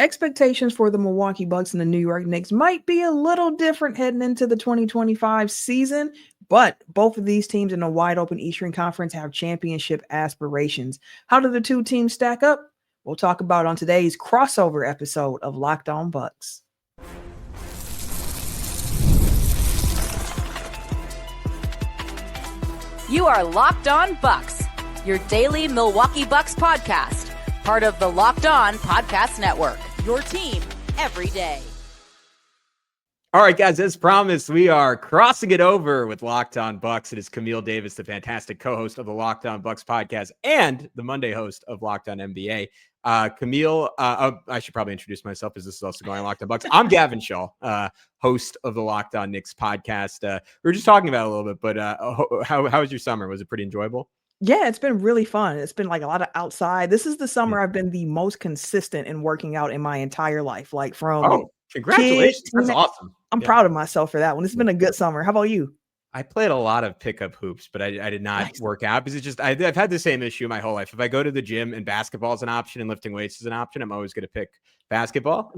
Expectations for the Milwaukee Bucks and the New York Knicks might be a little different heading into the 2025 season, but both of these teams in a wide open Eastern Conference have championship aspirations. How do the two teams stack up? We'll talk about it on today's crossover episode of Locked On Bucks. You are Locked On Bucks, your daily Milwaukee Bucks podcast, part of the Locked On Podcast Network, your team every day. All right, guys, as promised, we are crossing it over with Locked On Bucks. It is Camille Davis, the fantastic co-host of the Locked On Bucks podcast and the Monday host of Locked On NBA. Camille, I should probably introduce myself as this is also going on Locked On Bucks. I'm Gavin Schall, host of the Locked On Knicks podcast. We were just talking about it a little bit, but how was your summer? Was it pretty enjoyable? Yeah, it's been really fun. It's been like a lot of outside. This is the summer I've been the most consistent in working out in my entire life. Like from congratulations. kids, That's awesome. I'm proud of myself for that one. It's been a good summer. How about you? I played a lot of pickup hoops, but I did not work out because it's just I've had the same issue my whole life. If I go to the gym and basketball is an option and lifting weights is an option, I'm always going to pick basketball.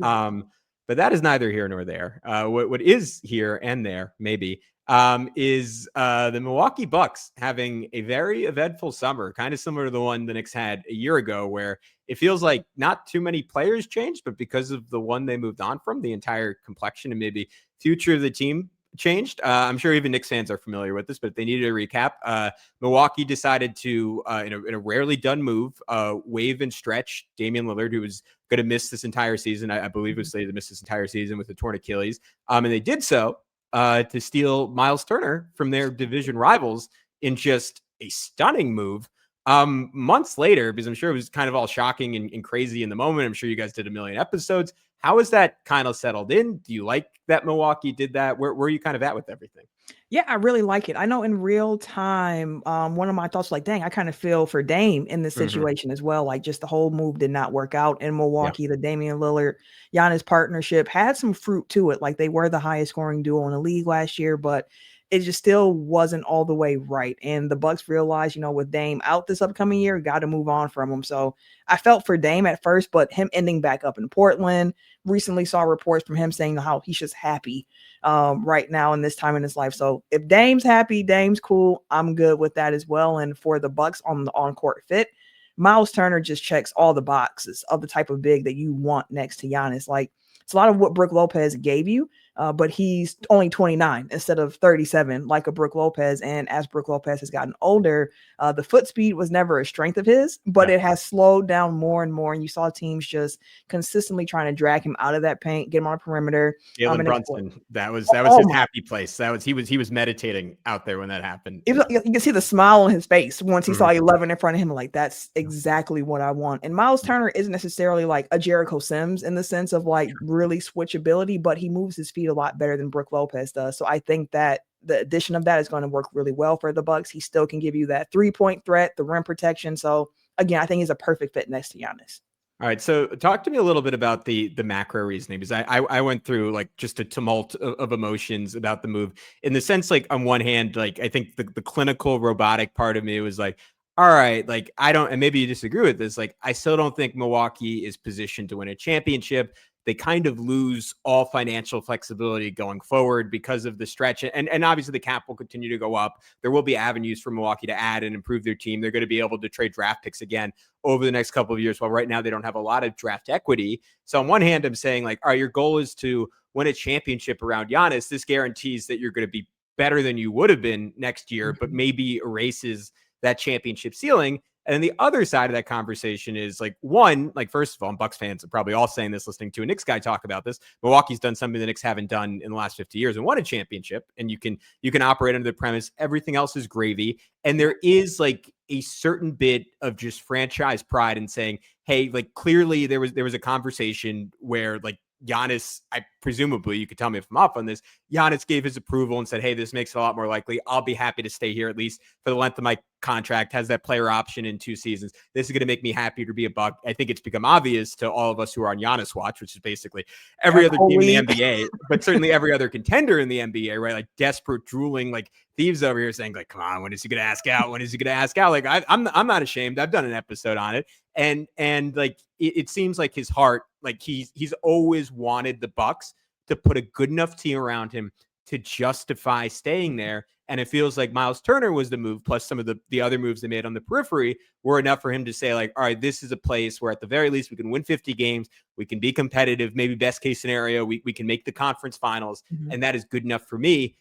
But that is neither here nor there. What is here and there, maybe, is the Milwaukee Bucks having a very eventful summer, kind of similar to the one the Knicks had a year ago, where it feels like not too many players changed, but because of the one they moved on from, the entire complexion and maybe future of the team changed. I'm sure even Knicks fans are familiar with this, but if they needed a recap, Milwaukee decided to, in a rarely done move, waive and stretch Damian Lillard, who was going to miss this entire season. I believe it was slated to miss this entire season with a torn Achilles. And they did so to steal Myles Turner from their division rivals in just a stunning move. Months later, because I'm sure it was kind of all shocking and crazy in the moment. I'm sure you guys did a million episodes. How is that kind of settled in? Do you like that Milwaukee did that? Where are you kind of at with everything? Yeah, I really like it. I know in real time, one of my thoughts was like, dang, I kind of feel for Dame in this situation as well. Like just the whole move did not work out in Milwaukee. The Damian Lillard, Giannis partnership had some fruit to it. Like they were the highest scoring duo in the league last year, but it just still wasn't all the way right. And the Bucks realized, with Dame out this upcoming year, got to move on from him. So I felt for Dame at first, but him ending back up in Portland, recently saw reports from him saying how he's just happy right now in this time in his life. So if Dame's happy, Dame's cool. I'm good with that as well. And for the Bucks on the on-court fit, Myles Turner just checks all the boxes of the type of big that you want next to Giannis. Like it's a lot of what Brook Lopez gave you. But he's only 29 instead of 37 like a Brook Lopez. And as Brook Lopez has gotten older, the foot speed was never a strength of his, but it has slowed down more and more. And you saw teams just consistently trying to drag him out of that paint, get him on a perimeter. Jaylen Brunson, that was his happy place. He was meditating out there when that happened. You can see the smile on his face once he saw 11 in front of him. Like, that's exactly what I want. And Myles Turner isn't necessarily like a Jericho Sims in the sense of like really switchability, but he moves his feet a lot better than Brook Lopez does. So I think that the addition of that is going to work really well for the Bucks. He still can give you that 3-point threat, the rim protection. So again, I think he's a perfect fit next to Giannis. All right. So talk to me a little bit about the macro reasoning, because I went through like just a tumult of emotions about the move in the sense, like on one hand, like I think the clinical robotic part of me was like, all right, like I don't, and maybe you disagree with this. Like, I still don't think Milwaukee is positioned to win a championship. They kind of lose all financial flexibility going forward because of the stretch. And obviously the cap will continue to go up. There will be avenues for Milwaukee to add and improve their team. They're going to be able to trade draft picks again over the next couple of years. While right now they don't have a lot of draft equity. So on one hand, I'm saying like, all right, your goal is to win a championship around Giannis. This guarantees that you're going to be better than you would have been next year, but maybe erases that championship ceiling. And then the other side of that conversation is like, one, like, first of all, and Bucks fans are probably all saying this, listening to a Knicks guy talk about this. Milwaukee's done something the Knicks haven't done in the last 50 years and won a championship. And you can operate under the premise everything else is gravy. And there is like a certain bit of just franchise pride in saying, hey, like clearly there was a conversation where like Giannis, I presumably, you could tell me if I'm off on this, Giannis gave his approval and said, hey, this makes it a lot more likely. I'll be happy to stay here at least for the length of my contract, has that player option in 2 seasons. This is going to make me happier to be a Buck. I think it's become obvious to all of us who are on Giannis watch, which is basically every other team in the NBA, but certainly every other contender in the NBA, right? Like desperate, drooling, like thieves over here saying like, come on, when is he going to ask out? When is he going to ask out? Like I'm not ashamed. I've done an episode on it. And like it seems like his heart, like he's always wanted the Bucks to put a good enough team around him to justify staying there. And it feels like Myles Turner was the move, plus some of the other moves they made on the periphery were enough for him to say, like, all right, this is a place where at the very least we can win 50 games. We can be competitive. Maybe best case scenario, we can make the conference finals. Mm-hmm. And that is good enough for me.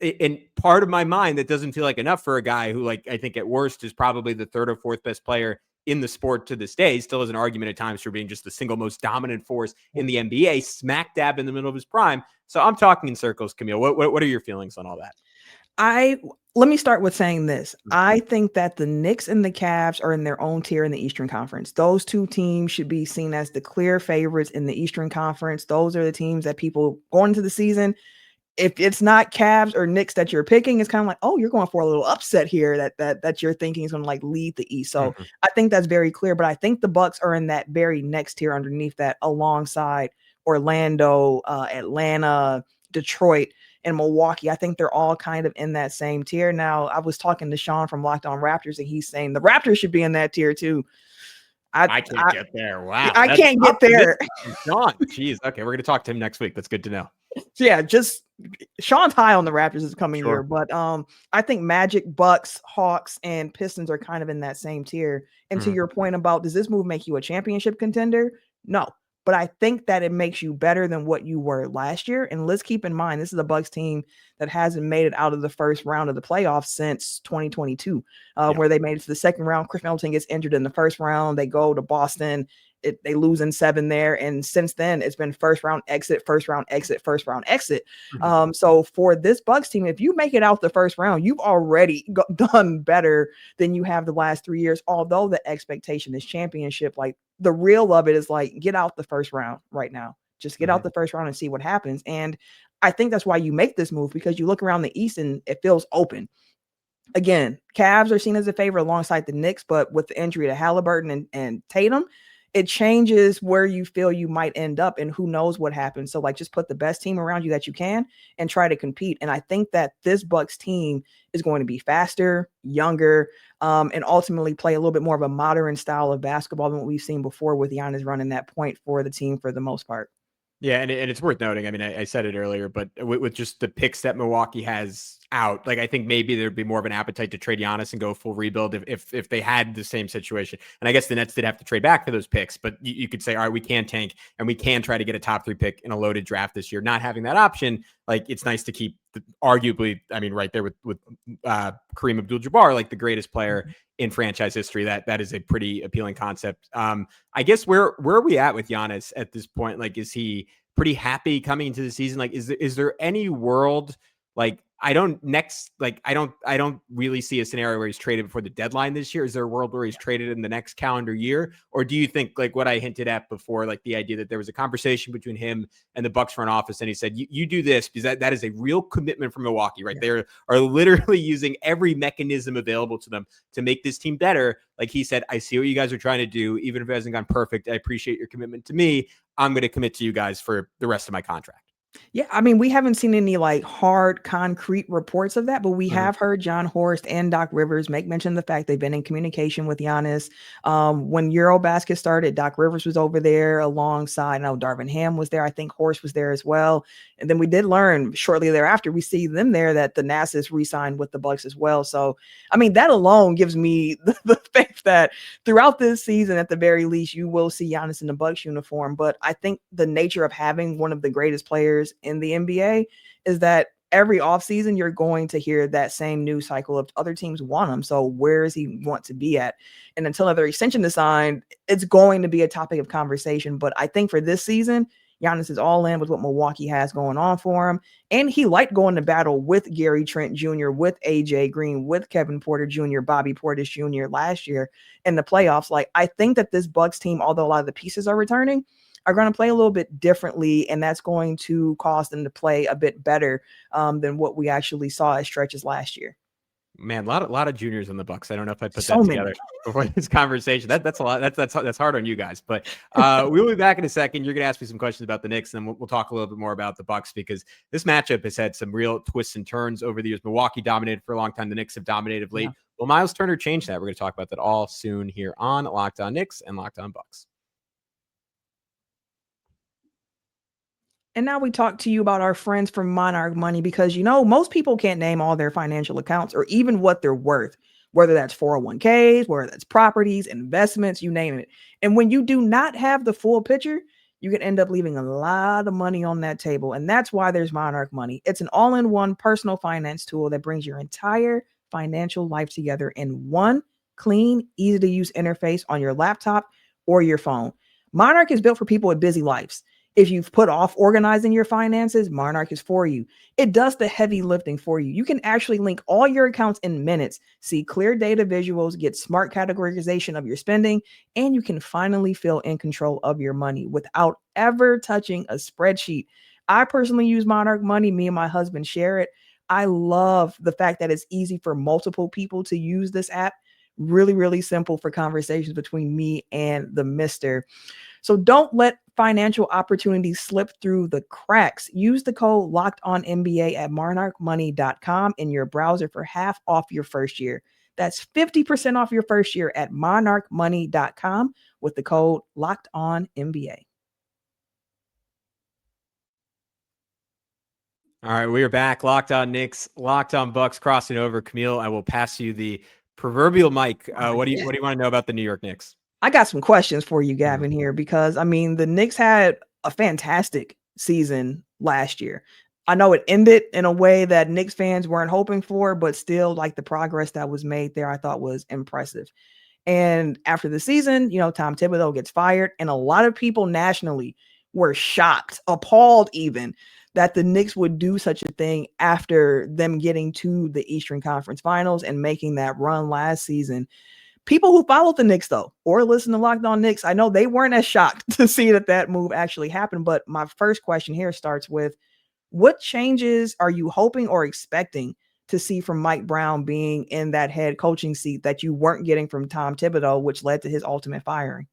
And part of my mind, that doesn't feel like enough for a guy who, like, I think at worst is probably the third or fourth best player in the sport to this day. He still has an argument at times for being just the single most dominant force in the NBA, smack dab in the middle of his prime. So I'm talking in circles, Camille. What are your feelings on all that? Let me start with saying this. I think that the Knicks and the Cavs are in their own tier in the Eastern Conference. Those two teams should be seen as the clear favorites in the Eastern Conference. Those are the teams that people going into the season, if it's not Cavs or Knicks that you're picking, it's kind of like, oh, you're going for a little upset here that you're thinking is going to like lead the East. So I think that's very clear, but I think the Bucks are in that very next tier underneath that, alongside Orlando, Atlanta, Detroit, and Milwaukee. I think they're all kind of in that same tier. Now, I was talking to Sean from Locked On Raptors, and he's saying the Raptors should be in that tier too. I can't get there. Wow. I can't get there. Sean, jeez. Okay, we're going to talk to him next week. That's good to know. Yeah, just Sean's high on the Raptors this coming year, but I think Magic, Bucks, Hawks, and Pistons are kind of in that same tier. And to your point about, does this move make you a championship contender? No, but I think that it makes you better than what you were last year. And let's keep in mind, this is a Bucks team that hasn't made it out of the first round of the playoffs since 2022, where they made it to the second round. Chris Middleton gets injured in the first round. They go to Boston. They lose in 7 there. And since then, it's been first round exit, first round exit, first round exit. So for this Bucks team, if you make it out the first round, you've already done better than you have the last 3 years. Although the expectation is championship, like the real of it is like, get out the first round right now. Just get out the first round and see what happens. And I think that's why you make this move, because you look around the East and it feels open. Again, Cavs are seen as a favorite alongside the Knicks, but with the injury to Halliburton and Tatum, it changes where you feel you might end up and who knows what happens. So like, just put the best team around you that you can and try to compete. And I think that this Bucks team is going to be faster, younger, and ultimately play a little bit more of a modern style of basketball than what we've seen before, with Giannis running that point for the team for the most part. Yeah, and it's worth noting. I mean, I said it earlier, but with just the picks that Milwaukee has out, like, I think maybe there'd be more of an appetite to trade Giannis and go full rebuild if they had the same situation. And I guess the Nets did have to trade back for those picks, but you could say, all right, we can tank and we can try to get a top 3 pick in a loaded draft this year. Not having that option, like, it's nice to keep arguably, I mean, right there with Kareem Abdul-Jabbar, like the greatest player in franchise history. That is a pretty appealing concept. I guess where are we at with Giannis at this point? Like, is he pretty happy coming into the season? Like, is there any world, like, I don't really see a scenario where he's traded before the deadline this year. Is there a world where he's traded in the next calendar year? Or do you think, like what I hinted at before, like the idea that there was a conversation between him and the Bucks front office, and he said, you do this because that is a real commitment from Milwaukee, right? They are literally using every mechanism available to them to make this team better. Like he said, I see what you guys are trying to do. Even if it hasn't gone perfect, I appreciate your commitment to me. I'm going to commit to you guys for the rest of my contract. Yeah, I mean, we haven't seen any like hard, concrete reports of that, but we have heard John Horst and Doc Rivers make mention of the fact they've been in communication with Giannis. When Eurobasket started, Doc Rivers was over there alongside, I know Darvin Ham was there. I think Horst was there as well. And then we did learn shortly thereafter, we see them there, that the Nassas re-signed with the Bucks as well. So, I mean, that alone gives me the faith that throughout this season, at the very least, you will see Giannis in the Bucks uniform. But I think the nature of having one of the greatest players in the NBA is that every offseason you're going to hear that same news cycle of other teams want him. So where does he want to be at? And until another extension is signed, it's going to be a topic of conversation. But I think for this season, Giannis is all in with what Milwaukee has going on for him. And he liked going to battle with Gary Trent Jr., with AJ Green, with Kevin Porter Jr., Bobby Portis Jr. last year in the playoffs. Like, I think that this Bucks team, although a lot of the pieces are returning, are going to play a little bit differently, and that's going to cause them to play a bit better than what we actually saw as stretches last year. Man, a lot of juniors in the Bucks. I don't know if I put that together before this conversation. That's a lot. That's hard on you guys. But we'll be back in a second. You're going to ask me some questions about the Knicks, and then we'll talk a little bit more about the Bucks, because this matchup has had some real twists and turns over the years. Milwaukee dominated for a long time. The Knicks have dominated of late. Will Myles Turner change that? We're going to talk about that all soon here on Locked On Knicks and Locked On Bucks. And now we talk to you about our friends from Monarch Money because, most people can't name all their financial accounts or even what they're worth, whether that's 401ks, whether that's properties, investments, you name it. And when you do not have the full picture, you can end up leaving a lot of money on that table. And that's why there's Monarch Money. It's an all-in-one personal finance tool that brings your entire financial life together in one clean, easy-to-use interface on your laptop or your phone. Monarch is built for people with busy lives. If you've put off organizing your finances, Monarch is for you. It does the heavy lifting for you. You can actually link all your accounts in minutes, see clear data visuals, get smart categorization of your spending, and you can finally feel in control of your money without ever touching a spreadsheet. I personally use Monarch Money. Me and my husband share it. I love the fact that it's easy for multiple people to use this app. Really, really simple for conversations between me and the mister. So don't let financial opportunities slip through the cracks. Use the code LOCKEDONNBA at monarchmoney.com in your browser for half off your first year. That's 50% off your first year at monarchmoney.com with the code LOCKEDONNBA. All right, we are back. Locked On Knicks, Locked On Bucks, crossing over. Camille, I will pass you the proverbial mic. What do you want to know about the New York Knicks? I got some questions for you, Gavin, here, because the Knicks had a fantastic season last year. I know it ended in a way that Knicks fans weren't hoping for, but still, like, the progress that was made there, I thought was impressive. And after the season, Tom Thibodeau gets fired, and a lot of people nationally were shocked, appalled even, that the Knicks would do such a thing after them getting to the Eastern Conference Finals and making that run last season. People who followed the Knicks, though, or listen to Locked On Knicks, I know they weren't as shocked to see that move actually happened. But my first question here starts with, what changes are you hoping or expecting to see from Mike Brown being in that head coaching seat that you weren't getting from Tom Thibodeau, which led to his ultimate firing?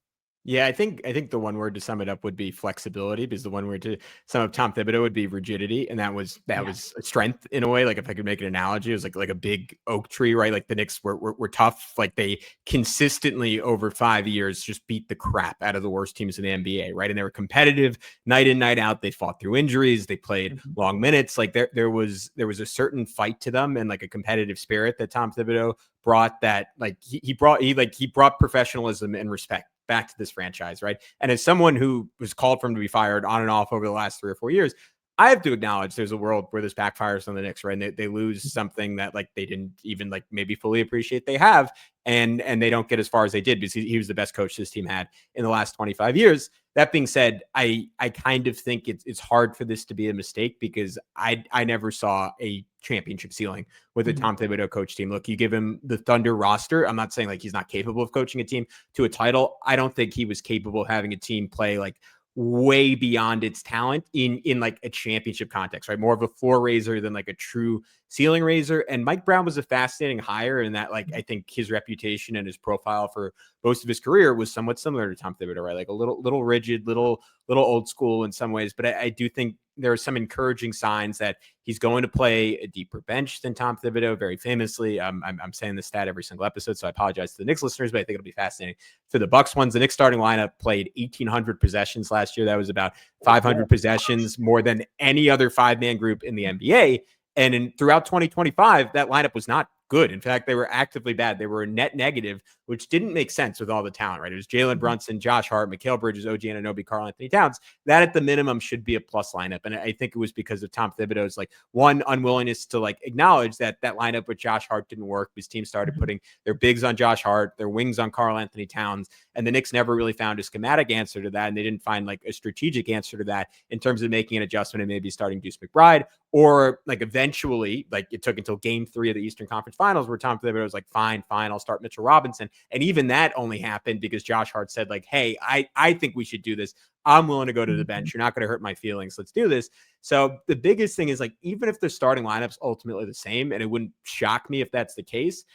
Yeah, I think the one word to sum it up would be flexibility, because the one word to sum up Tom Thibodeau would be rigidity, and that was a strength in a way. Like, if I could make an analogy, it was like a big oak tree, right? Like, the Knicks were tough. Like, they consistently over 5 years just beat the crap out of the worst teams in the NBA, right? And they were competitive night in, night out. They fought through injuries. They played long minutes. Like, there was a certain fight to them and like a competitive spirit that Tom Thibodeau brought. That like he brought professionalism and respect back to this franchise, right? And as someone who was called for him to be fired on and off over the last 3 or 4 years, I have to acknowledge there's a world where this backfires on the Knicks, right? And they lose something that like they didn't even like maybe fully appreciate they have, and they don't get as far as they did because he was the best coach this team had in the last 25 years. That being said, I kind of think it's hard for this to be a mistake, because I never saw a championship ceiling with a Tom Thibodeau coach team. Look, you give him the Thunder roster. I'm not saying like he's not capable of coaching a team to a title. I don't think he was capable of having a team play like way beyond its talent in like a championship context, right? More of a floor raiser than like a true ceiling raiser. And Mike Brown was a fascinating hire in that, like, I think his reputation and his profile for most of his career was somewhat similar to Tom Thibodeau, right? Like a little rigid, little old school in some ways. But I do think there are some encouraging signs that he's going to play a deeper bench than Tom Thibodeau, very famously. I'm saying this stat every single episode, so I apologize to the Knicks listeners, but I think it'll be fascinating for the Bucks ones. The Knicks starting lineup played 1,800 possessions last year. That was about 500 possessions more than any other 5-man group in the NBA. And throughout 2025, that lineup was not good. In fact, they were actively bad. They were a net negative, which didn't make sense with all the talent, right? It was Jaylen, Brunson, Josh Hart, Mikal Bridges, OG Anunoby, Karl-Anthony Towns. That at the minimum should be a plus lineup. And I think it was because of Tom Thibodeau's like one unwillingness to like acknowledge that lineup with Josh Hart didn't work. His team started putting their bigs on Josh Hart, their wings on Karl-Anthony Towns. And the Knicks never really found a schematic answer to that. And they didn't find like a strategic answer to that in terms of making an adjustment and maybe starting Deuce McBride, or like eventually, like it took until game 3 of the Eastern Conference Finals where Tom Thibodeau was like, fine, I'll start Mitchell Robinson. And even that only happened because Josh Hart said like, hey, I think we should do this. I'm willing to go to the bench. You're not going to hurt my feelings. Let's do this. So the biggest thing is like, even if the starting lineup's ultimately the same, and it wouldn't shock me if that's the case,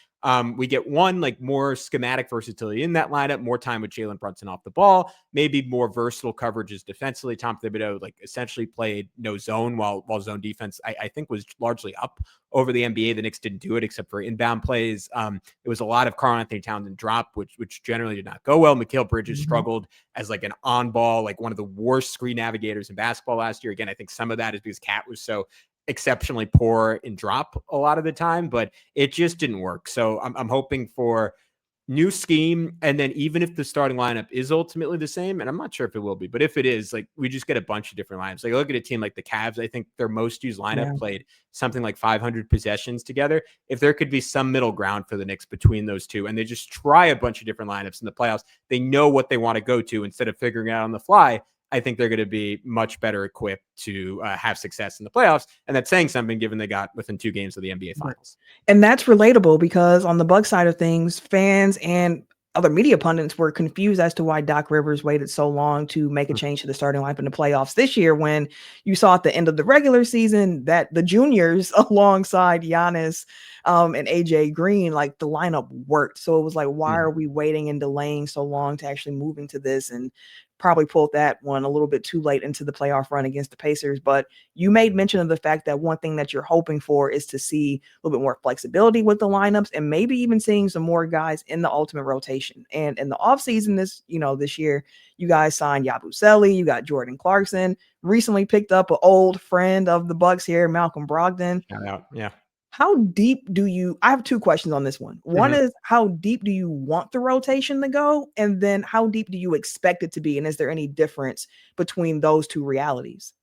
We get one, like more schematic versatility in that lineup, more time with Jaylen Brunson off the ball, maybe more versatile coverages defensively. Tom Thibodeau like essentially played no zone while zone defense, I think, was largely up over the NBA. The Knicks didn't do it except for inbound plays. It was a lot of Karl-Anthony Towns drop, which generally did not go well. Mikal Bridges struggled as like an on-ball, like one of the worst screen navigators in basketball last year. Again, I think some of that is because Cat was so exceptionally poor in drop a lot of the time, but it just didn't work. So I'm hoping for new scheme. And then even if the starting lineup is ultimately the same, and I'm not sure if it will be, but if it is, like we just get a bunch of different lineups. Like look at a team like the Cavs. I think their most used lineup played something like 500 possessions together. If there could be some middle ground for the Knicks between those two, and they just try a bunch of different lineups in the playoffs, they know what they want to go to instead of figuring it out on the fly. I think they're going to be much better equipped to have success in the playoffs. And that's saying something given they got within 2 games of the NBA Finals. And that's relatable because on the Bucks side of things, fans and other media pundits were confused as to why Doc Rivers waited so long to make a change to the starting lineup in the playoffs this year, when you saw at the end of the regular season that the juniors alongside Giannis and AJ Green, like the lineup worked. So it was like, why are we waiting and delaying so long to actually move into this? And probably pulled that one a little bit too late into the playoff run against the Pacers. But you made mention of the fact that one thing that you're hoping for is to see a little bit more flexibility with the lineups and maybe even seeing some more guys in the ultimate rotation. And in the offseason this year, you guys signed Yabusele, you got Jordan Clarkson, recently picked up an old friend of the Bucks here, Malcolm Brogdon. Shout out. Yeah. How deep I have 2 questions on this one. One is, how deep do you want the rotation to go? And then how deep do you expect it to be? And is there any difference between those 2 realities?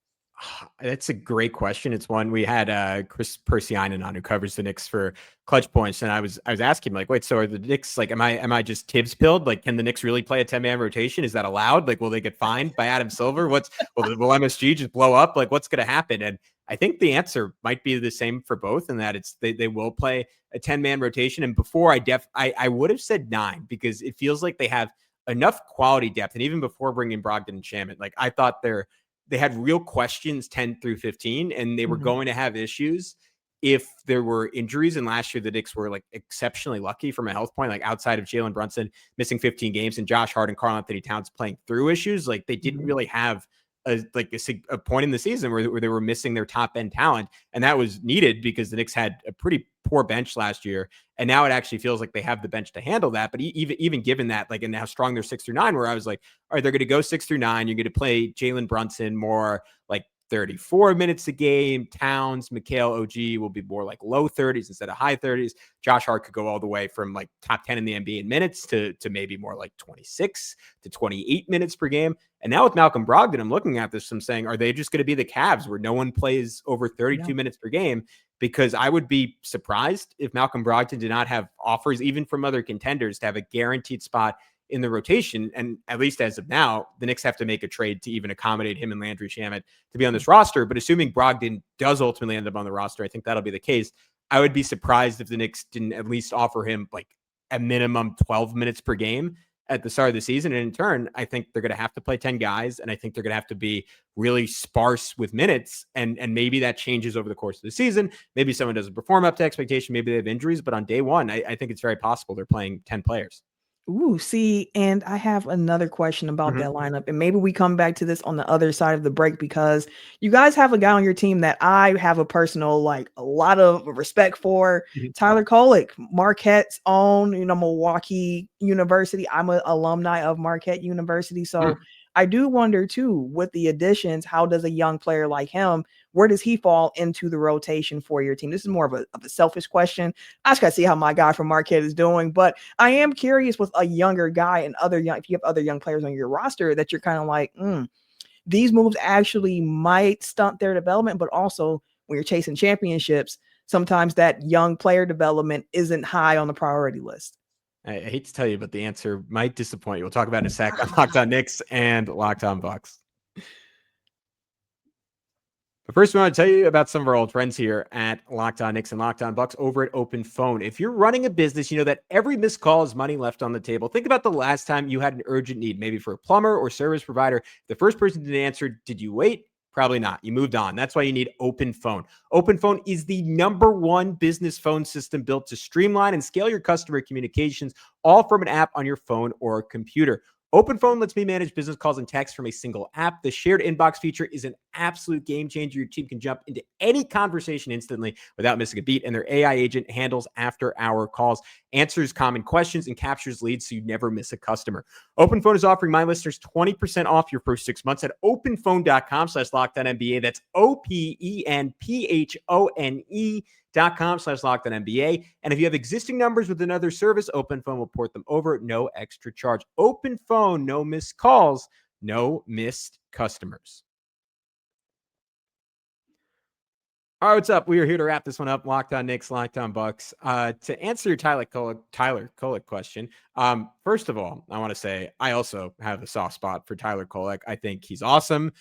That's a great question. It's one we had Chris Persianen on, who covers the Knicks for Clutch Points, and I was asking him, like, wait, so are the Knicks, like, am I just Tibbs pilled? Like, can the Knicks really play a 10-man rotation? Is that allowed? Like, will they get fined by Adam Silver? Will MSG just blow up? Like, what's going to happen? And I think the answer might be the same for both, and that it's they will play a 10-man rotation. And before I would have said 9, because it feels like they have enough quality depth. And even before bringing Brogdon and Shamet, like I thought they had real questions 10 through 15, and they were going to have issues if there were injuries. And last year, the Knicks were like exceptionally lucky from a health point, like outside of Jaylen Brunson missing 15 games and Josh Hart and Karl-Anthony Towns playing through issues. Like they didn't really have a point in the season where they were missing their top end talent. And that was needed because the Knicks had a pretty poor bench last year. And now it actually feels like they have the bench to handle that. But even given that, like, and how strong they're 6 through 9, where I was like, all right, they're going to go 6 through 9. You're going to play Jaylen Brunson more like 34 minutes a game. Towns, Mikal, OG will be more like low 30s instead of high 30s. Josh Hart could go all the way from like top 10 in the NBA in minutes to maybe more like 26 to 28 minutes per game. And now with Malcolm Brogdon, I'm looking at this, I'm saying, are they just going to be the Cavs where no one plays over 32 minutes per game? Because I would be surprised if Malcolm Brogdon did not have offers, even from other contenders, to have a guaranteed spot in the rotation. And at least as of now, the Knicks have to make a trade to even accommodate him and Landry Shamet to be on this roster. But assuming Brogdon does ultimately end up on the roster, I think that'll be the case. I would be surprised if the Knicks didn't at least offer him like a minimum 12 minutes per game at the start of the season. And in turn, I think they're going to have to play 10 guys. And I think they're going to have to be really sparse with minutes. And maybe that changes over the course of the season. Maybe someone doesn't perform up to expectation. Maybe they have injuries. But on day one, I think it's very possible they're playing 10 players. Ooh, see, and I have another question about that lineup, and maybe we come back to this on the other side of the break, because you guys have a guy on your team that I have a personal, like, a lot of respect for, Tyler Kolek, Marquette's own, Milwaukee University. I'm an alumni of Marquette University, so I do wonder too, with the additions, how does a young player like him, where does he fall into the rotation for your team? This is more of a selfish question. I just got to see how my guy from Marquette is doing, but I am curious with a younger guy and if you have other young players on your roster that you're kind of like, these moves actually might stunt their development, but also when you're chasing championships, sometimes that young player development isn't high on the priority list. I hate to tell you, but the answer might disappoint you. We'll talk about it in a sec on Locked On Knicks and Locked On Bucks. But first, we want to tell you about some of our old friends here at Locked On Knicks and Locked On Bucks over at OpenPhone. If you're running a business, you know that every missed call is money left on the table. Think about the last time you had an urgent need, maybe for a plumber or service provider. The first person didn't answer, did you wait? Probably not. You moved on. That's why you need OpenPhone. OpenPhone is the #1 business phone system built to streamline and scale your customer communications, all from an app on your phone or computer. OpenPhone lets me manage business calls and texts from a single app. The shared inbox feature is an absolute game changer. Your team can jump into any conversation instantly without missing a beat, and their AI agent handles after-hour calls, answers common questions, and captures leads so you never miss a customer. OpenPhone is offering my listeners 20% off your first 6 months at openphone.com/LockedOnNBA. That's openphone.com/LockedOnNBA. And if you have existing numbers with another service, OpenPhone will port them over at no extra charge. OpenPhone, no missed calls, no missed customers. All right, what's up? We are here to wrap this one up. Locked On Knicks, Locked On Bucks. To answer your Tyler Kolek question, first of all, I want to say I also have a soft spot for Tyler Kolek. I think he's awesome.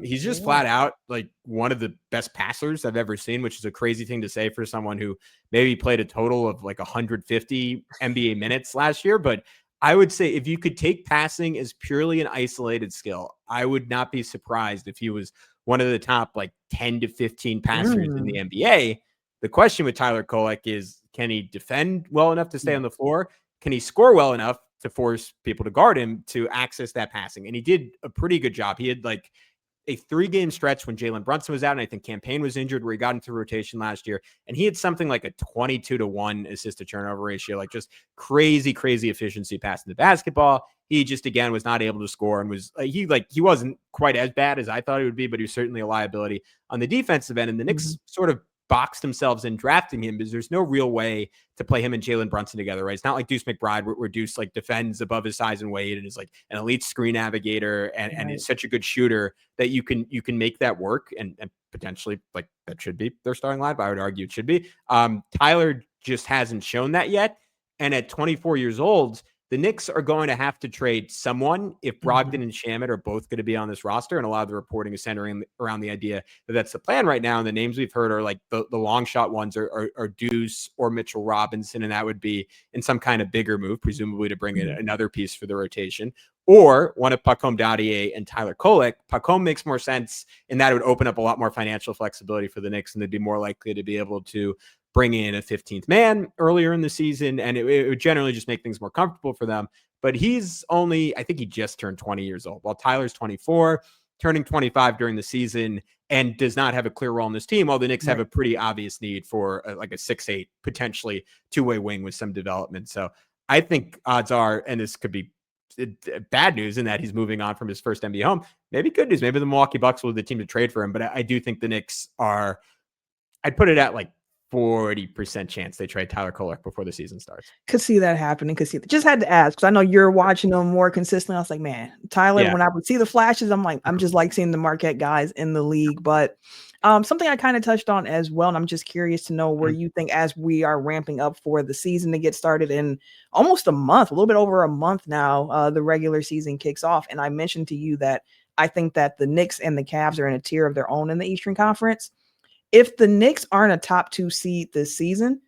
He's just flat out like one of the best passers I've ever seen, which is a crazy thing to say for someone who maybe played a total of like 150 NBA minutes last year. But I would say if you could take passing as purely an isolated skill, I would not be surprised if he was one of the top like 10 to 15 passers in the NBA. The question with Tyler Kolek is, can he defend well enough to stay on the floor? Can he score well enough to force people to guard him to access that passing? And he did a pretty good job. He had like a 3-game stretch when Jaylen Brunson was out, and I think Campaign was injured, where he got into rotation last year, and he had something like a 22-1 assist to turnover ratio, like just crazy efficiency passing the basketball. He just, again, was not able to score, and was he wasn't quite as bad as I thought he would be, but he was certainly a liability on the defensive end. And the Knicks sort of boxed themselves in drafting him because there's no real way to play him and Jaylen Brunson together, right? It's not like Deuce McBride, where Deuce like defends above his size and weight and is like an elite screen navigator and is such a good shooter that you can make that work and potentially like that should be their starting line. But I would argue it should be. Tyler just hasn't shown that yet. And at 24 years old, the Knicks are going to have to trade someone if Brogdon and Shamet are both going to be on this roster. And a lot of the reporting is centering around the idea that that's the plan right now. And the names we've heard are like the long shot ones are Deuce or Mitchell Robinson. And that would be in some kind of bigger move, presumably to bring in another piece for the rotation. Or one of Pacome Dadier and Tyler Kolek. Pacome makes more sense, and that would open up a lot more financial flexibility for the Knicks, and they'd be more likely to be able to bring in a 15th man earlier in the season, and it would generally just make things more comfortable for them. But he's only, I think he just turned 20 years old, while Tyler's 24, turning 25 during the season, and does not have a clear role in this team, while the Knicks have a pretty obvious need for like a 6'8", potentially two-way wing with some development. So I think odds are, and this could be bad news in that he's moving on from his first NBA home, maybe good news. Maybe the Milwaukee Bucks will be the team to trade for him, but I do think the Knicks are, I'd put it at like 40% chance they trade Tyler Kolek before the season starts. Could see that happening. Just had to ask because I know you're watching them more consistently. I was like, man, Tyler, when I would see the flashes, I'm just like seeing the Marquette guys in the league. But something I kind of touched on as well, and I'm just curious to know where you think, as we are ramping up for the season to get started in almost a month, a little bit over a month now, the regular season kicks off. And I mentioned to you that I think that the Knicks and the Cavs are in a tier of their own in the Eastern Conference. If the Knicks aren't a top 2 seed this season,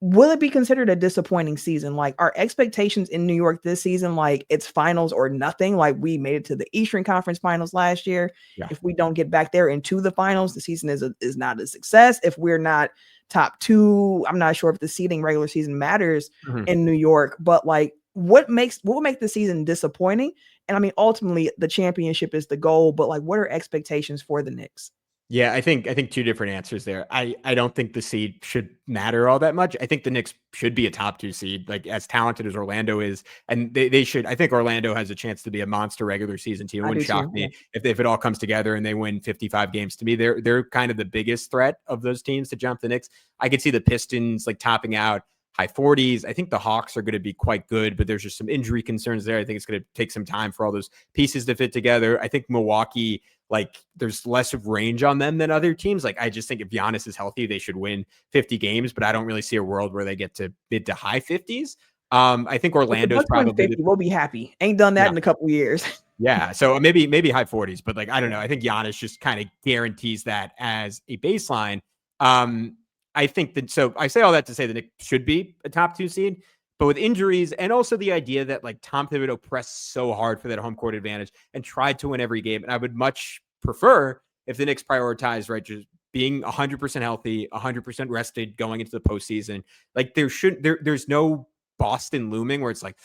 will it be considered a disappointing season? Like, are expectations in New York this season like it's finals or nothing? Like, we made it to the Eastern Conference Finals last year. Yeah. If we don't get back there into the finals, the season is not a success. If we're not top 2, I'm not sure if the seeding regular season matters in New York. But like, what will make the season disappointing? And I mean, ultimately, the championship is the goal. But like, what are expectations for the Knicks? Yeah, I think two different answers there. I don't think the seed should matter all that much. I think the Knicks should be a top 2 seed, like as talented as Orlando is, and they should. I think Orlando has a chance to be a monster regular season team. It wouldn't shock me if it all comes together and they win 55 games. To me, they're kind of the biggest threat of those teams to jump the Knicks. I could see the Pistons like topping out high 40s. I think the Hawks are going to be quite good, but there's just some injury concerns there. I think it's going to take some time for all those pieces to fit together. I think Milwaukee, like, there's less of range on them than other teams. Like, I just think if Giannis is healthy, they should win 50 games, but I don't really see a world where they get to mid to high 50s. I think Orlando's probably we'll be happy. Ain't done that in a couple of years. Yeah. So maybe high 40s, but like, I don't know. I think Giannis just kind of guarantees that as a baseline. I think that, so I say all that to say that Knicks should be a top 2 seed, but with injuries and also the idea that like Tom Thibodeau pressed so hard for that home court advantage and tried to win every game. And I would much prefer if the Knicks prioritize, right, just being 100% healthy, 100% rested going into the postseason, like there's no Boston looming where it's like,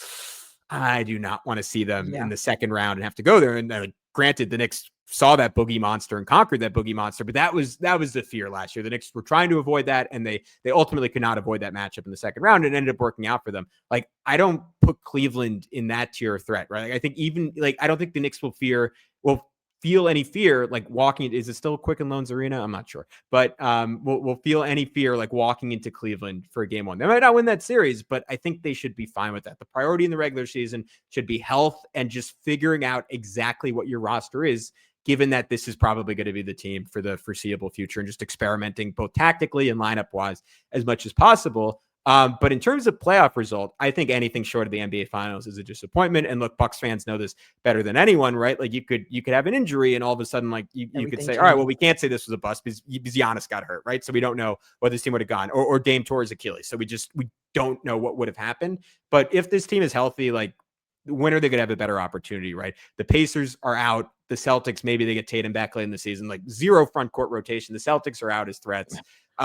I do not want to see them in the second round and have to go there. And granted, the Knicks saw that boogie monster and conquered that boogie monster, but that was the fear last year. The Knicks were trying to avoid that, and they ultimately could not avoid that matchup in the second round, and ended up working out for them. Like, I don't put Cleveland in that tier of threat, right? Like, I think I don't think the Knicks will feel any fear like walking. Is it still Quicken Loans Arena? I'm not sure, but we'll feel any fear like walking into Cleveland for a game one. They might not win that series, but I think they should be fine with that. The priority in the regular season should be health and just figuring out exactly what your roster is, given that this is probably going to be the team for the foreseeable future, and just experimenting both tactically and lineup wise as much as possible. But in terms of playoff result, I think anything short of the NBA Finals is a disappointment. And look, Bucks fans know this better than anyone, right? Like, you could have an injury, and all of a sudden, like you could say, all right, well, we can't say this was a bust because Giannis got hurt, right? So we don't know what this team would have gone, or Dame tore his Achilles. So we don't know what would have happened. But if this team is healthy, like, when are they going to have a better opportunity, right? The Pacers are out. The Celtics, maybe they get Tatum back late in the season, like zero front court rotation. The Celtics are out as threats.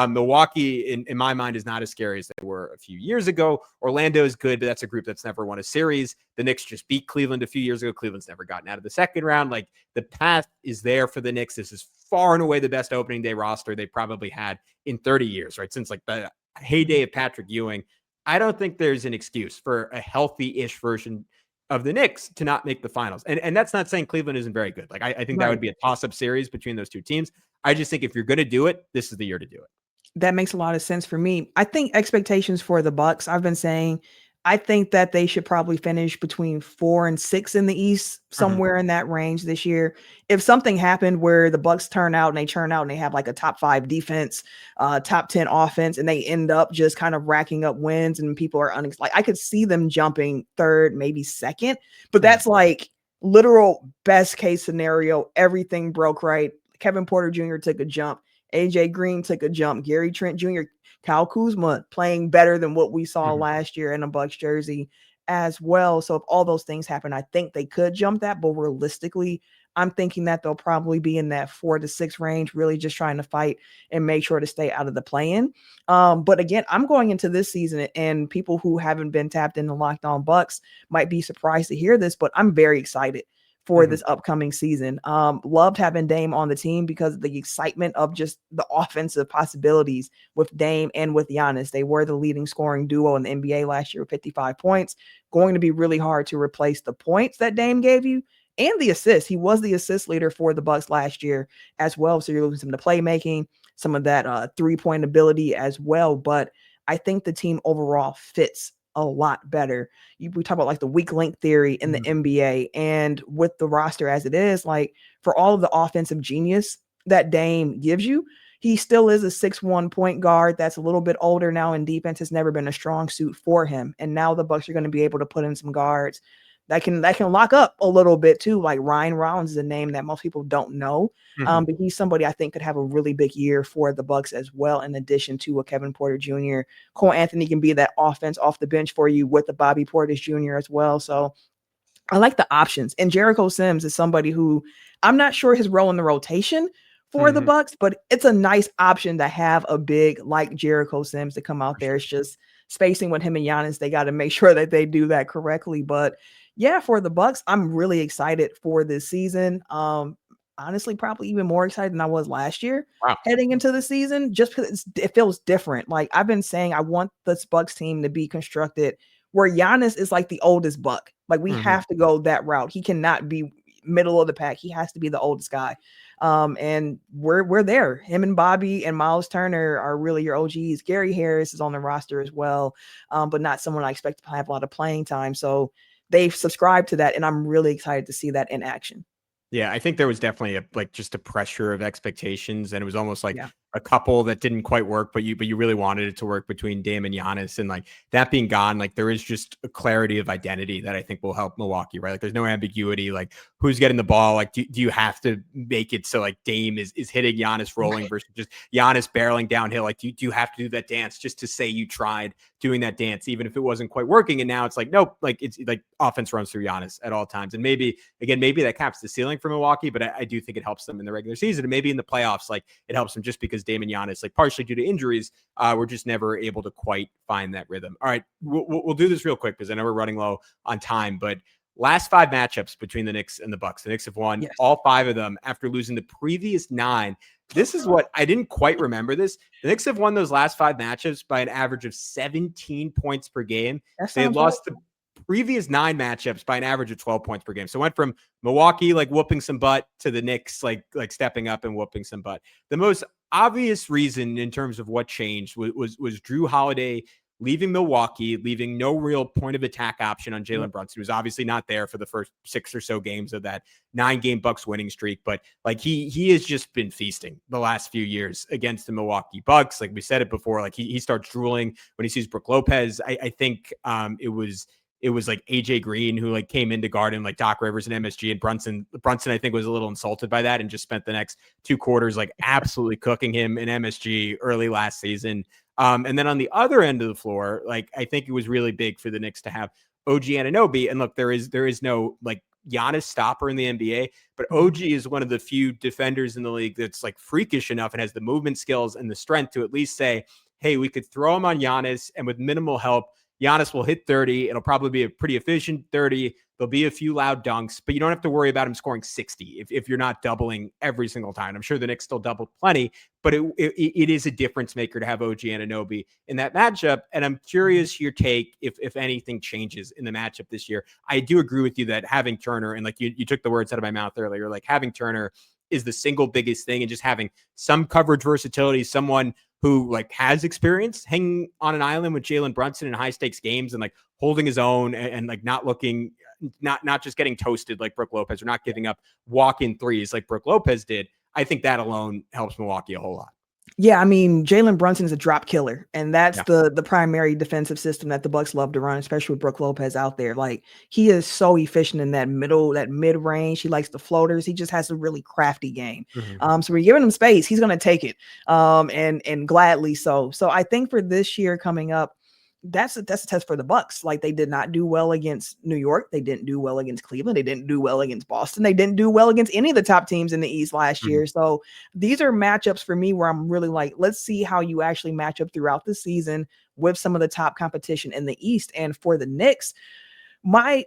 Milwaukee, in my mind, is not as scary as they were a few years ago. Orlando is good, but that's a group that's never won a series. The Knicks just beat Cleveland a few years ago. Cleveland's never gotten out of the second round. Like, the path is there for the Knicks. This is far and away the best opening day roster they probably had in 30 years, right? Since like the heyday of Patrick Ewing. I don't think there's an excuse for a healthy-ish version of the Knicks to not make the finals. And that's not saying Cleveland isn't very good. Like, I think that would be a toss-up series between those two teams. I just think if you're going to do it, this is the year to do it. That makes a lot of sense for me. I think expectations for the Bucks, I've been saying, I think that they should probably finish between 4 and 6 in the East, somewhere in that range this year. If something happened where the Bucks turn out and they have like a top 5 defense, top 10 offense, and they end up just kind of racking up wins, and people are like, I could see them jumping 3rd, maybe 2nd, but that's like literal best case scenario. Everything broke right. Kevin Porter Jr. took a jump. AJ Green took a jump. Gary Trent Jr., Kyle Kuzma playing better than what we saw last year in a Bucks jersey as well. So if all those things happen, I think they could jump that. But realistically, I'm thinking that they'll probably be in that 4 to 6 range, really just trying to fight and make sure to stay out of the play-in. But again, I'm going into this season, and people who haven't been tapped into Locked On Bucks might be surprised to hear this, but I'm very excited for this upcoming season. Loved having Dame on the team because of the excitement of just the offensive possibilities with Dame and with Giannis. They were the leading scoring duo in the NBA last year with 55 points. Going to be really hard to replace the points that Dame gave you and the assists. He was the assist leader for the Bucks last year as well. So you're losing some of the playmaking, some of that 3-point ability as well. But I think the team overall fits a lot better. We talk about like the weak link theory in the NBA, and with the roster as it is, like, for all of the offensive genius that Dame gives you, he still is a 6'1" point guard that's a little bit older now, and defense has never been a strong suit for him. And now the Bucks are going to be able to put in some guards that can lock up a little bit too. Like Ryan Rollins is a name that most people don't know, but he's somebody I think could have a really big year for the Bucks as well. In addition to a Kevin Porter Jr., Cole Anthony can be that offense off the bench for you with the Bobby Portis Jr. as well. So I like the options. And Jericho Sims is somebody who I'm not sure his role in the rotation for the Bucks, but it's a nice option to have a big like Jericho Sims to come out there. It's just spacing with him and Giannis. They got to make sure that they do that correctly. But yeah, for the Bucks, I'm really excited for this season. Honestly, probably even more excited than I was last year heading into the season, just because it feels different. Like I've been saying, I want this Bucks team to be constructed where Giannis is like the oldest Buck. Like we have to go that route. He cannot be middle of the pack. He has to be the oldest guy. And we're there. Him and Bobby and Myles Turner are really your OGs. Gary Harris is on the roster as well, but not someone I expect to have a lot of playing time. So they've subscribed to that, and I'm really excited to see that in action. Yeah, I think there was definitely just a pressure of expectations, and it was almost like a couple that didn't quite work, but you really wanted it to work between Dame and Giannis. And like that being gone, like there is just a clarity of identity that I think will help Milwaukee, right? Like there's no ambiguity, like who's getting the ball. Like, do you have to make it so like Dame is hitting Giannis rolling versus just Giannis barreling downhill? Like, do you have to do that dance just to say you tried doing that dance, even if it wasn't quite working? And now it's like, nope, like it's like offense runs through Giannis at all times. And maybe that caps the ceiling for Milwaukee, but I do think it helps them in the regular season. And maybe in the playoffs, like it helps them just because Dame and Giannis, like partially due to injuries, we're just never able to quite find that rhythm. All right, we'll do this real quick because I know we're running low on time, but last 5 matchups between the Knicks and the Bucks. The Knicks have won all 5 of them after losing the previous 9. This is what I didn't quite remember this. The Knicks have won those last 5 matchups by an average of 17 points per game. They had lost the previous 9 matchups by an average of 12 points per game. So it went from Milwaukee like whooping some butt to the Knicks like stepping up and whooping some butt. The most obvious reason in terms of what changed was Jrue Holiday leaving Milwaukee, leaving no real point of attack option on Jaylen Brunson, who was obviously not there for the first 6 or so games of that 9-game Bucks winning streak. But like he has just been feasting the last few years against the Milwaukee Bucks. Like we said it before, like he starts drooling when he sees Brook Lopez. I think it was like AJ Green who like came into guard like Doc Rivers and MSG, and Brunson I think was a little insulted by that and just spent the next 2 quarters like absolutely cooking him in MSG early last season. And then on the other end of the floor, like I think it was really big for the Knicks to have OG Anunoby. And look, there is no like Giannis stopper in the NBA, but OG is one of the few defenders in the league that's like freakish enough and has the movement skills and the strength to at least say, hey, we could throw him on Giannis, and with minimal help, Giannis will hit 30. It'll probably be a pretty efficient 30. There'll be a few loud dunks, but you don't have to worry about him scoring 60 if you're not doubling every single time. I'm sure the Knicks still doubled plenty, but it is a difference maker to have OG Anunoby in that matchup. And I'm curious your take if anything changes in the matchup this year. I do agree with you that having Turner, and like you took the words out of my mouth earlier, like having Turner is the single biggest thing, and just having some coverage versatility, someone who like has experience hanging on an island with Jaylen Brunson in high stakes games and like holding his own and like not just getting toasted like Brook Lopez, or not giving up walk-in threes like Brook Lopez did. I think that alone helps Milwaukee a whole lot. Yeah, I mean, Jaylen Brunson is a drop killer, and that's the primary defensive system that the Bucks love to run, especially with Brook Lopez out there. Like he is so efficient in that mid range. He likes the floaters. He just has a really crafty game. So we're giving him space. He's going to take it, and gladly so. So I think for this year coming up, that's a test for the Bucks. Like they did not do well against New York. They didn't do well against Cleveland. They didn't do well against Boston. They didn't do well against any of the top teams in the East last year. So these are matchups for me where I'm really like, let's see how you actually match up throughout the season with some of the top competition in the East. And for the Knicks, my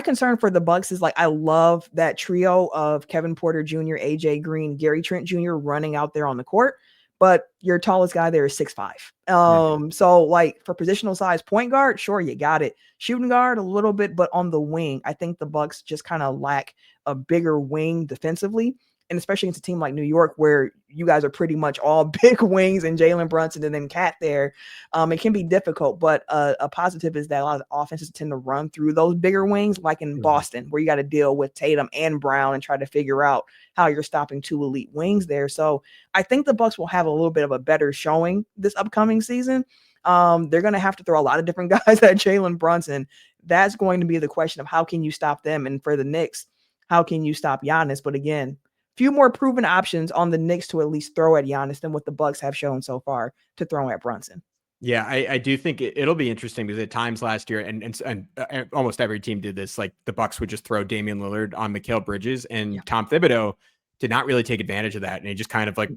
concern for the Bucks is like, I love that trio of Kevin Porter Jr., AJ Green, Gary Trent Jr. running out there on the court. But your tallest guy there is 6'5". So like for positional size point guard, sure, you got it. Shooting guard a little bit, but on the wing, I think the Bucks just kind of lack a bigger wing defensively. And especially against a team like New York, where you guys are pretty much all big wings and Jaylen Brunson and then Cat there, it can be difficult. But a positive is that a lot of offenses tend to run through those bigger wings, like in Boston, where you got to deal with Tatum and Brown and try to figure out how you're stopping 2 elite wings there. So I think the Bucks will have a little bit of a better showing this upcoming season. They're going to have to throw a lot of different guys at Jaylen Brunson. That's going to be the question of how can you stop them? And for the Knicks, how can you stop Giannis? But again, few more proven options on the Knicks to at least throw at Giannis than what the Bucks have shown so far to throw at Brunson. Yeah, I do think it'll be interesting because at times last year, and almost every team did this, like the Bucks would just throw Damian Lillard on Mikal Bridges, and Tom Thibodeau did not really take advantage of that. And he just kind of like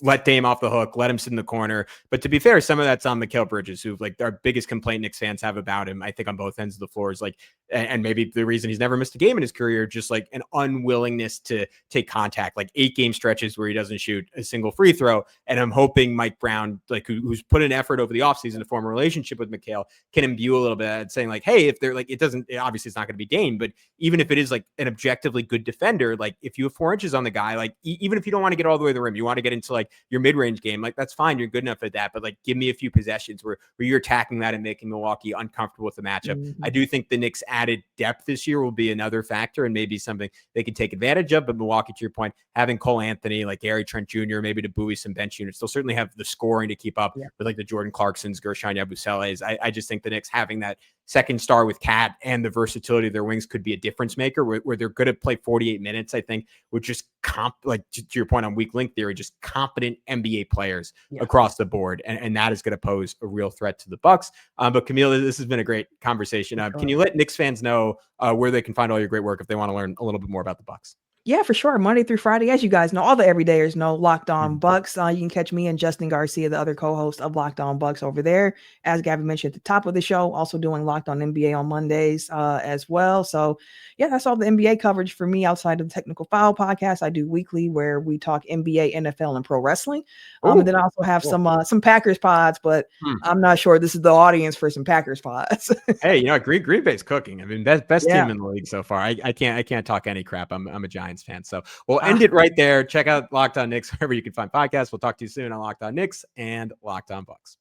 let Dame off the hook, let him sit in the corner. But to be fair, some of that's on Mikal Bridges, who like our biggest complaint Knicks fans have about him, I think on both ends of the floor is like, and maybe the reason he's never missed a game in his career, just like an unwillingness to take contact, like 8-game stretches where he doesn't shoot a single free throw. And I'm hoping Mike Brown, like who's put an effort over the offseason to form a relationship with Mikal, can imbue a little bit and saying like, hey, if they're like, obviously it's not going to be Dame, but even if it is like an objectively good defender, like if you have 4 inches on the guy, like even if you don't want to get all the way to the rim, you want to get into like your mid-range game, like that's fine. You're good enough at that, but like give me a few possessions where you're attacking that and making Milwaukee uncomfortable with the matchup. I do think the Knicks added depth this year will be another factor and maybe something they can take advantage of. But Milwaukee, to your point, having Cole Anthony, like Gary Trent Jr., maybe to buoy some bench units, they'll certainly have the scoring to keep up with like the Jordan Clarksons, Gershon Yabuseles. I just think the Knicks having that second star with Cat and the versatility of their wings could be a difference maker where they're going to play 48 minutes, I think, with just like to your point on weak link theory, just competent NBA players across the board. And that is going to pose a real threat to the Bucks. But Camille, this has been a great conversation. Can you let Knicks fans know where they can find all your great work if they want to learn a little bit more about the Bucks? Yeah, for sure. Monday through Friday, as you guys know, all the everydayers know, Locked On Bucks. You can catch me and Justin Garcia, the other co-host of Locked On Bucks, over there. As Gavin mentioned at the top of the show, also doing Locked On NBA on Mondays as well. So, yeah, that's all the NBA coverage for me outside of the Technical Foul podcast. I do weekly where we talk NBA, NFL, and pro wrestling. And then I also have some Packers pods, but I'm not sure this is the audience for some Packers pods. Hey, you know, Green Bay's cooking. I mean, best team in the league so far. I can't talk any crap. I'm a Giants fan. So we'll end it right there. Check out Locked On Knicks wherever you can find podcasts. We'll talk to you soon on Locked On Knicks and Locked On Bucks.